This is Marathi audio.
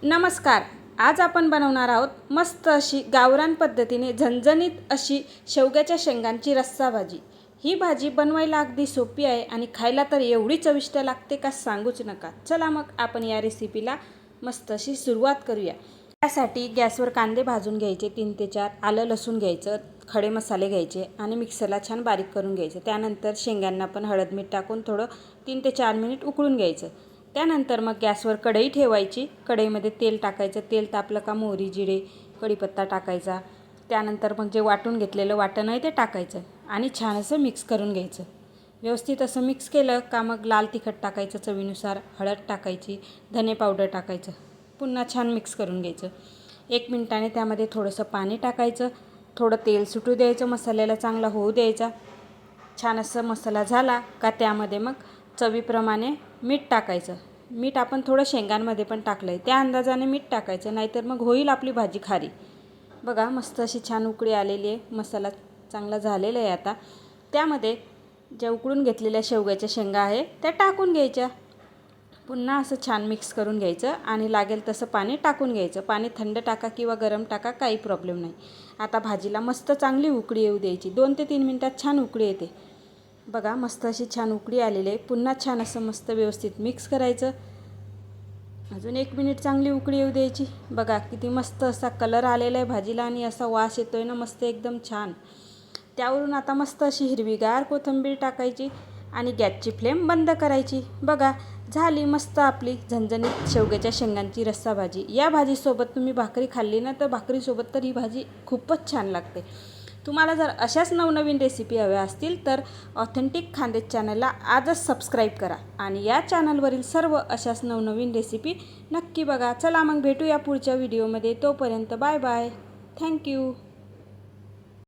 नमस्कार. आज आपण बनवणार आहोत मस्त अशी गावरान पद्धतीने झणझणीत अशी शेवग्याच्या शेंगांची रस्सा भाजी. ही भाजी बनवायला अगदी सोपी आहे आणि खायला तर एवढी चविष्ट लागते का सांगूच नका. चला मग आपण या रेसिपीला मस्त अशी सुरुवात करूया. त्यासाठी गॅसवर कांदे भाजून घ्यायचे 3 ते 4, आलं लसूण घ्यायचं, खडे मसाले घ्यायचे आणि मिक्सरला छान बारीक करून घ्यायचं. त्यानंतर शेंगांना पण हळद मीठ टाकून थोडं 3 ते 4 मिनिट उकळून घ्यायचं. त्यानंतर मग गॅसवर कढई ठेवायची. कढईमध्ये तेल टाकायचं. तेल तापलं का मोहरी, जिरे, कढीपत्ता टाकायचा. त्यानंतर मग जे वाटून घेतलेलं वाटण आहे ते टाकायचं आणि छान असं मिक्स करून घ्यायचं. व्यवस्थित असं मिक्स केलं का मग लाल तिखट टाकायचं चवीनुसार, हळद टाकायची, धने पावडर टाकायचं. पुन्हा छान मिक्स करून घ्यायचं. 1 मिनिटाने त्यामध्ये थोडंसं पाणी टाकायचं. थोडं तेल सुटू द्यायचं. मसाल्याला चांगला होऊ द्यायचा. छान असं मसाला झाला का त्यामध्ये मग चवीप्रमाणे मीठ टाकायचं. मीठ आपण थोडं शेंगांमध्ये पण टाकलं आहे, त्या अंदाजाने मीठ टाकायचं, नाहीतर मग होईल आपली भाजी खारी. बघा मस्त अशी छान उकळी आलेली आहे. मसाला चांगला झालेला आहे. आता त्यामध्ये ज्या उकळून घेतलेल्या शेवग्याच्या शेंगा आहे त्या टाकून घ्यायच्या. पुन्हा असं छान मिक्स करून घ्यायचं आणि लागेल तसं पाणी टाकून घ्यायचं. पाणी थंड टाका किंवा गरम टाका, काही प्रॉब्लेम नाही. आता भाजीला मस्त चांगली उकळी येऊ द्यायची. 2 ते 3 मिनटात छान उकळी येते. बघा मस्त अशी छान उकळी आलेली आहे. पुन्हा छान असं मस्त व्यवस्थित मिक्स करायचं. अजून 1 मिनिट चांगली उकळी येऊ द्यायची. बघा किती मस्त असा कलर आलेला आहे भाजीला आणि असा वास येतो आहे ना मस्त एकदम छान. त्यावरून आता मस्त अशी हिरवीगार कोथिंबीर टाकायची आणि गॅसची फ्लेम बंद करायची. बघा झाली मस्त आपली झणझणीत शेवग्याच्या शेंगांची रस्सा भाजी. या भाजीसोबत तुम्ही भाकरी खाल्ली ना तर भाकरीसोबत तर ही भाजी खूपच छान लागते. तुम्हाला जर अशाच नवनवीन रेसिपी हव्या असतील तर ऑथेंटिक खानदेश चॅनलला आजच सबस्क्राईब करा आणि या चॅनलवरील सर्व अशाच नवनवीन रेसिपी नक्की बघा. चला मग भेटूया पुढच्या व्हिडिओमध्ये. तोपर्यंत बाय बाय. थँक्यू.